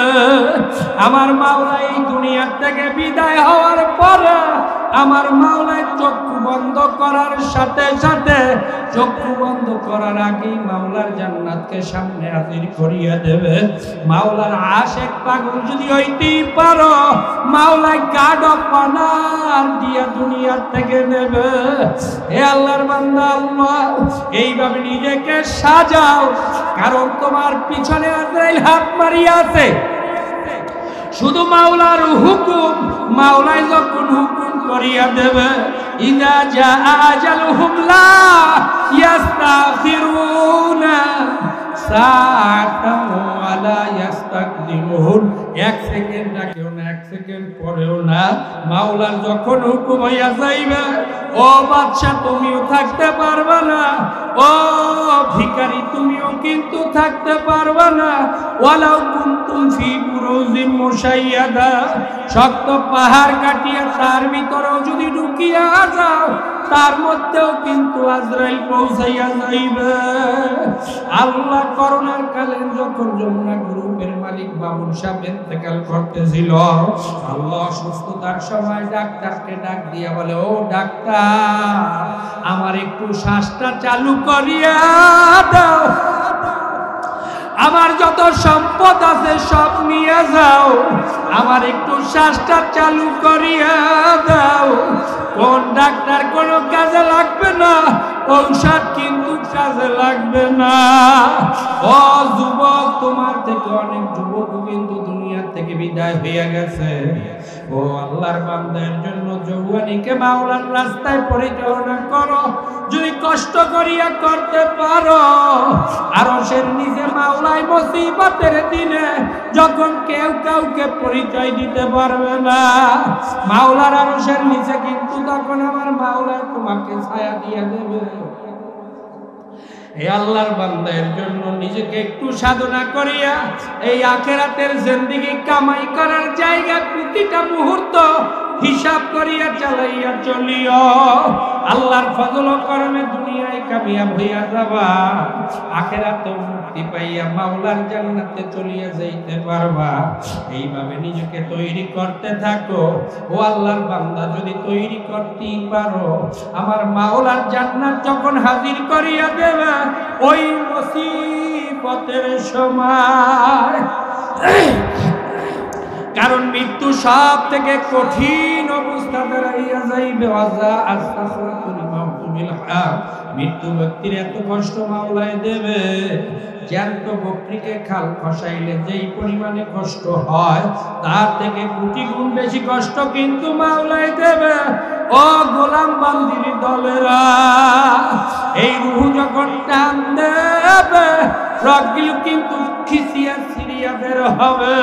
আমার মাওলা এই দুনিয়ার থেকে বিদায় হওয়ার পরে আমার মাওলায় চক্ষু বন্ধ করার সাথে সাথে, চক্ষু বন্ধ করার আগেই মাওলার জান্নাতকে সামনে হাজির করিয়া দেবে। মাওলার আশেক পাগল যদি হইতেই পারো, মাওলায় গার্ড অফ অনার দিয়া দুনিয়ার থেকে নেবে। হে আল্লাহর বান্দা, আল্লাহ এইভাবে নিজেকে সাজাও, কারণ তোমার পিছনে আজরাইল হাত মারিয়া আছে। শুধু মাওলার হুকুম, মাওলাই যখন হুকুম করিয়া দেবে, ইযা জা আজালুহুম লা ইস্তাখিরুনা সাআতাও ওয়া লা ইস্তাকদিমুন, এক সেকেন্ড আগেও না, এক সেকেন্ড পরেও না। মাওলার যখন হুকুম হইয়া যাইবে, ও বাদশা তুমিও থাকতে পারবে না, ও ভিখারি তুমিও কিন্তু থাকতে পারবে না। ওয়ালাউ কুনতুম ফি বুরুজিন মুশাইয়াদা, শক্ত পাহাড় কাটিয়া তার ভিতরেও যদি ঢুকিয়া যাও, তার মধ্যেও কিন্তু আজরাইল পৌঁছাইয়া যাইবে। আল্লাহ করোনার কালে যখন যমুনা গ্রুপের মালিক বাবুল সাহেব ইন্তেকাল করতেছিল, আল্লাহ সুস্থতার সময় ডাক্তারকে ডাক দিয়া বলে, ও ডাক্তার, আমার একটু শ্বাসটা চালু করিয়া দাও, আমার যত সম্পদ আছে সব নিয়ে যাও, আমার একটু শ্বাসটা চালু করিয়া দাও। কোন ডাক্তার কোনো কাজে লাগবে না, ঔষধ কিন্তু কাজে লাগবে না। ও যুবক, তোমার থেকে অনেক যুবক কিন্তু দুনিয়া থেকে বিদায় হয়ে গেছে। ও আল্লাহর বান্দার জন্য যৌবনীকে মাওলার রাস্তায় পরিচালনা করো, যদি কষ্ট করিয়া করতে পারো। আরশের নিচে মাওলাই মুসিবতের দিনে যখন কেউ কাউকে পরিচয় দিতে পারবে না, মাওলার আরশের নিচে কিন্তু তখন আমার মাওলা তোমাকে ছায়া দিয়ে দেবে। এই আল্লাহর বান্দার জন্য নিজেকে একটু সাধনা করিয়া এই আখিরাতের জিন্দেগি কামাই করার জায়গা প্রতিটা মুহূর্ত হিসাব করিয়া চালাইয়া চলিও। আল্লাহর ফজল ও করমে দুনিয়ায় কামিয়াব হইয়া যাবা, আখিরাতে মুক্তি পাইয়া মাওলার জান্নাতে চলিয়া যাইতে পারবা। এইভাবে নিজেকে তৈরি করতে থাকো। ও আল্লাহর বান্দা, যদি তৈরি করতেই পারো, আমার মাওলার জান্নাত যখন হাজির করিয়া দেবে, ওই মুসিবতের সময়, কারণ মৃত্যু সব থেকে কঠিন অবস্থা দাঁড়াইয়া যাইবে। মৃত্যু ব্যক্তির এত কষ্ট মাওলাই দেবে, জ্যান্ত বকরিকে খাল খসাইলে যেই পরিমাণে কষ্ট হয় তার থেকে কোটি গুণ বেশি কষ্ট কিন্তু মাওলাই দেবে। ও গোলাম বান্দির দলেরা, এই রূহ যখন টান দেবে রগগুলো কিন্তু খিচিয়া ছিড়িয়া বের হবে,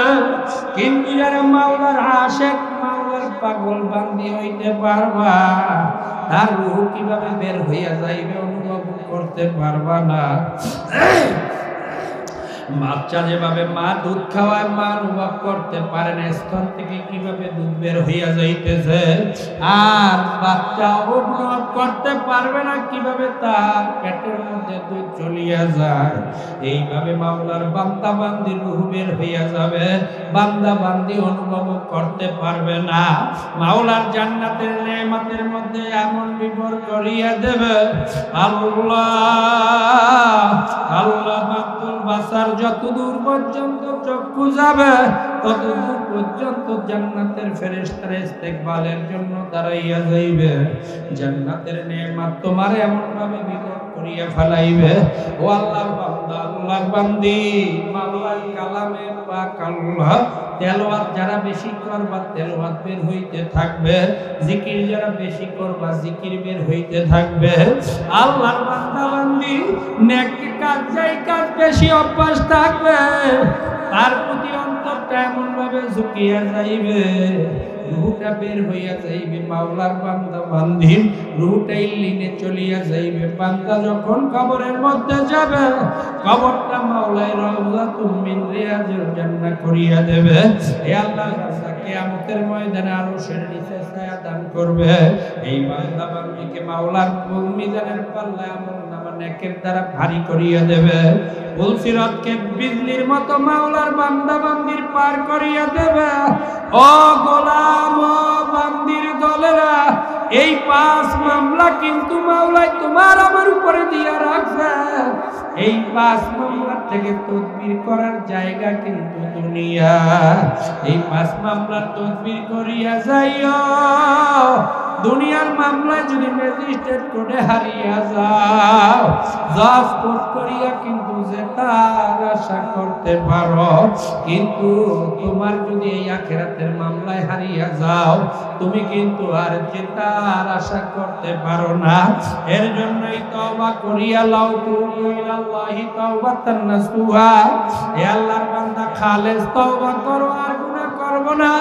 কিন্তু যারা মাওলার আশেক মাওলার পাগল বান্দি হইতে পারবা তার রূহ কিভাবে বের হইয়া যাইবে অনুভব করতে পারবা না। বাচ্চা যেভাবে মা দুধ খাওয়ায় মা অনুভব করতে পারে না স্তন থেকে কিভাবে দুধ বের হইয়া যাইতেছে, আর বাচ্চা অনুভব করতে পারবে না কিভাবে তার পেটের মধ্যে দুধ চলিয়া যায়। এইভাবে মাওলার বান্দা বান্দি রূহ বের হইয়া যাবে, বান্দা বান্দি অনুভব করতে পারবে না। মাওলার জান্নাতের নেয়ামতের মধ্যে এমন বিভোর করিয়া দেবে আল্লাহ আল্লাহ মাতুল বাসার যতদূর পর্যন্ত চক্ষু যাবে ততদূর পর্যন্ত জান্নাতের ফেরেশতারা ইস্তেকবালের জন্য দাঁড়াইয়া যাইবে। জান্নাতের নেয়ামত তোমার এমন ভাবে বিভোর করিয়া ফেলাইবে। ও আল্লাহর বান্দা আল্লাহর বান্দি, মাওলার কালামে পাক আল্লাহ তেলাওয়াত যারা বেশি করবা তেলাওয়াত বের হইতে থাকবে, জিকির যারা বেশি করবা জিকির বের হইতে থাকবে। আল্লাহর বান্দা বান্দি নেক কাজ যাই কাজ বেশি অভ্যাস থাকবে তার প্রতি অন্তরটা এমন ভাবে ঝুঁকিয়া যাইবে, রূহটা বের হইয়া যাইবে। মাওলার বান্দা বান্দির রূহটা ইল্লিনে চলিয়া যাইবে। বান্দা যখন কবরের মধ্যে যাবে কবরটা মাওলাই রাউযাতুম মিন রিয়াজিল জান্নাহ করিয়া দেবে। হে আল্লাহ, কিয়ামতের ময়দানে আরশের নিচে ছায়া দান করবে। এই বান্দা বান্দিকে মাওলার মিজানের পাল্লায় আমলনামা নেকের দ্বারা ভারী করিয়া দেবে। পুলসিরাতকে বিজলির মতো মাওলার বান্দা বান্দির পার করিয়া দেবে। ও গোলাম ও বান্দির দলেরা, এই 5 মামলা কিন্তু মাওলাই তোমার আমার উপরে দিয়া রাখছে। এই 5 মামলা থেকে তদবির করার জায়গা কিন্তু দুনিয়া। এই 5 মামলার তদবির করিয়া যাইও। দুনিয়ার মামলায় যদি ম্যাজিস্ট্রেট কোর্টে হারিয়া যাও, জজ কোর্ট করিয়া কিন্তু জেতার আশা করতে পারো, কিন্তু তোমার যদি এই আখিরাতের মামলায় হারিয়া যাও তুমি কিন্তু আর জেতার আশা করতে পারো না। এর জন্যই তওবা করিয়া লাও তুবু ইলাল্লাহি তাওবাতান নাসুহা। হে আল্লাহর বান্দা, খালেস তওবা করো আর গুনাহ করব না।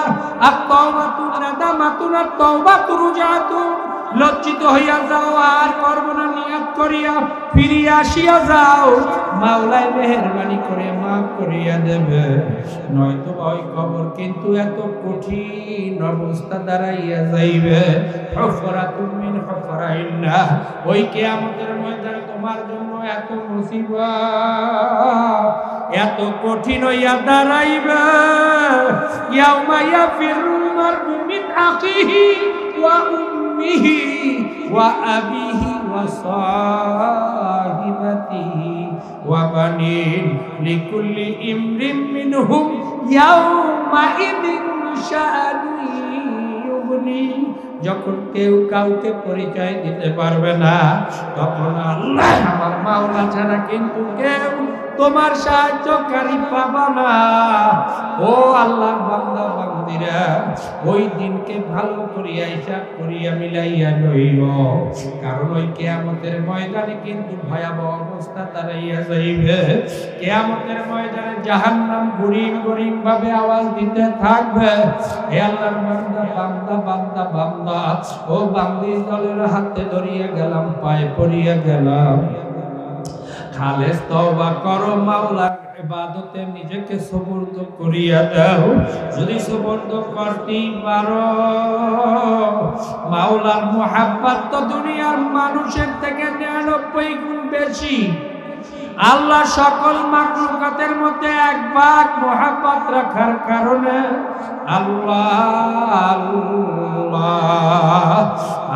আর তওবাতু নাদামাতুন আর তওবাতু রুজাতুন, লজ্জিত হইয়া যাও আর করব না নিয়ত করিয়া ফিরিয়া আসিয়া যাও, মাওলাই মেহেরবানি করে মাফ করিয়া দেবে। নয়তো ওই কবর কিন্তু এত কঠিন অবস্থা দাঁড়াইয়া যাইবে। হুফরাতুম মিন হুফরাইন্নাহ, ওই কিয়ামতের ময়দানে তোমার জন্য এত মুসিবত এত কঠিন হইয়া দাঁড়াইবে। ইয়াউমা ইয়াফিরুল মারউ মিন আখিহি ওয়া উম্মিহি ওয়া আবিহি ওয়া সাহিবাতিহি ওয়া বানিন লিকুল্লি ইমরিন মিনহুম ইয়াউমা ইযিন শাআনুন ইউগনি। যখন কেউ কাউকে পরিচয় দিতে পারবে না তখন আল্লাহ আমার মাওলা ছাড়া কিন্তু কেউ তোমার সাহায্যকারী পাবা না। ও আল্লাহর বান্দা বান্দিরা, ওই দিনকে ভালো করিয়া হিসাব করিয়া মিলাইয়া লইও, কারণ ওই কিয়ামতের ময়দানে কিন্তু ভয়াবহ অবস্থা দাঁড়াইয়া যাইবে। কিয়ামতের ময়দানে জাহান্নাম গরিম গরিম ভাবে আওয়াজ দিতে থাকবে। হে আল্লাহর বান্দা বান্দা বান্দা বান্দা, ও বান্দির দলের হাতে ধরিয়া গেলাম, পায়ে পড়িয়া গেলাম, খালেস তওবা করো, মাওলার ইবাদতে নিজেকে সুবর্দ করিয়া দাও। যদি সুবর্দ করতেই পারো, মাওলার মুহাব্বত তো দুনিয়ার মানুষের থেকে 99 গুণ বেশি। আল্লাহ সকল মাখলুকাতের মধ্যে 1 ভাগ মুহাব্বত রাখার কারণে আল্লাহ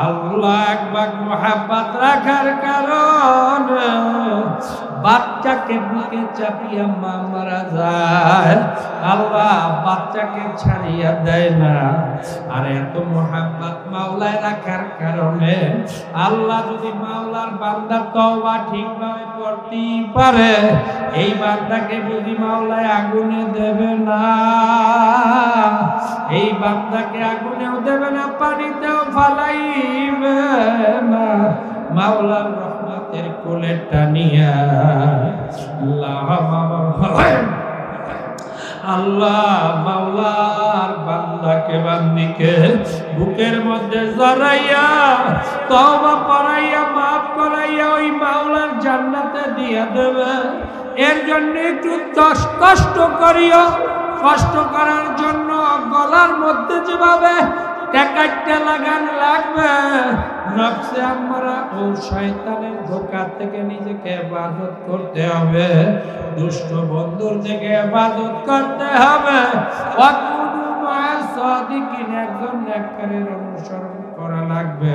আল্লাহ 1 ভাগ মুহাব্বত রাখার কারণে বাচ্চাকে বুকে চাপিয়া মা মারা যায়, আল্লাহ বাচ্চাকে ছাড়িয়া দেয় না। আর এত মোহাব্বত মাওলায় রাখার কারণে আল্লাহ যদি মাওলার বান্দা তওবা ঠিকভাবে করতেই পারে, এই বান্দাকে যদি মাওলায় আগুনে দেবে না, এই বান্দাকে আগুনেও দেবে না, পানিতেও ফালাইবে না, মাওলার রহমতের কোলে টানিয়া আল্লাহ মাওলার বান্দাকে বান্দিকে বুকের মধ্যে জড়াইয়া তওবা করাইয়া মাফ করাইয়া ওই মাওলার জান্নাতে দিয়া দেবে। এর জন্য একটু কষ্ট করিও। কষ্ট করার জন্য গলার মধ্যে যেভাবে টাকাটা লাগান লাগবে, নফসে আমরা ও শয়তানের ধোঁকা থেকে নিজেকে হেফাজত করতে হবে, দুষ্ট বন্ধুর থেকে হেফাজত করতে হবে। ওয়াকুনু মা'আস সাদিকিন, একজন নেককারের অনুসরণ করা লাগবে।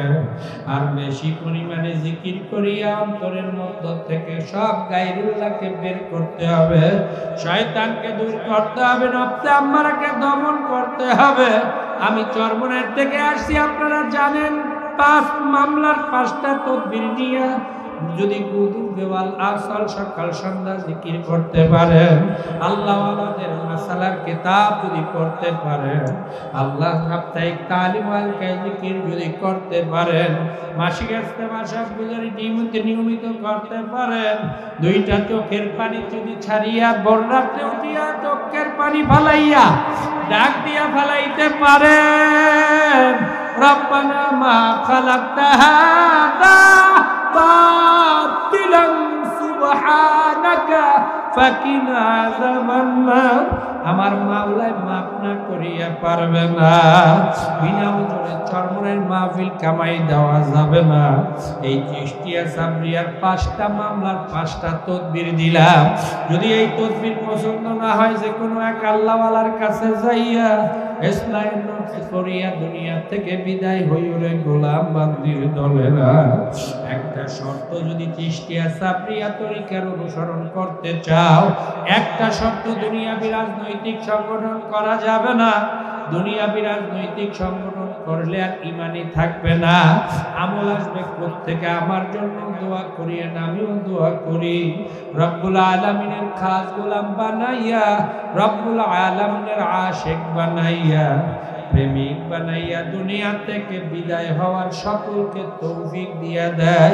আর বেশি পরিমাণে জিকির করিয়া অন্তরের মধ্য থেকে সব গায়রুল্লাহকে বের করতে হবে, শয়তানকে দূর করতে হবে, নফসে আমারাকে দমন করতে হবে। আমি চরমনার থেকে আসছি, আপনারা জানেন 5 মামলার 5টা তদবির নিয়ে যদি গুদুর বেওয়াল আসল সকাল সন্ধ্যা জিকির করতে পারেন, আল্লাহ ওয়ালাদের মাসালার কিতাব যদি পড়তে পারেন, আল্লাহ সাপ্তাহিক তালিম ওয়াল জিকির যদি করতে পারেন, মাসিক ইজতেমা সবগুলোর নিয়মিত করতে পারেন, 2টা চোখের পানি যদি ছাড়িয়া বর্ণাতে উঠিয়া চোখের পানি ফালাইয়া ডাক দিয়া ফালাইতে পারেন, রব্বানা মা খালাকতা হাযা বাতিলান সুবহানাকা ফাকিনা আযাবান নার, আমার মাওলায় মাফ না করিয়া পারবে না। বিনা ওজনে চরমনের মাহফিল কামাই দেওয়া যাবে না। এই চিশতিয়া সাবরিয়ার 5টা মামলার 5টা তদবির দিলাম। যদি এই তদবির পছন্দ না হয়, যে কোনো এক আল্লাহওয়ালার কাছে যাইয়া ইসলাম করিয়া দুনিয়া থেকে বিদায় হইও রে গোলাম বান্দির দলেরা। একটা শর্ত, যদি চিশতিয়া সাবরিয়া তরিকার অনুসরণ করতে চাও, একটা শর্ত, দুনিয়াবি রাজনৈতিক সংগঠন করা যাবে না। দুনিয়াবি রাজনৈতিক সংগঠন করলে আর ইমানি থাকবে না, আমল আসবে কোত্থেকে? আমার জন্য দোয়া করিয়েন, আমিও দোয়া করি। রব্বুল আলামিনের খাস গোলাম বানাইয়া, রব্বুল আলামিনের আশিক বানাইয়া, প্রেমিক বানাইয়া দুনিয়া থেকে বিদায় হওয়ার সকলকে তৌফিক দিয়া দেয়।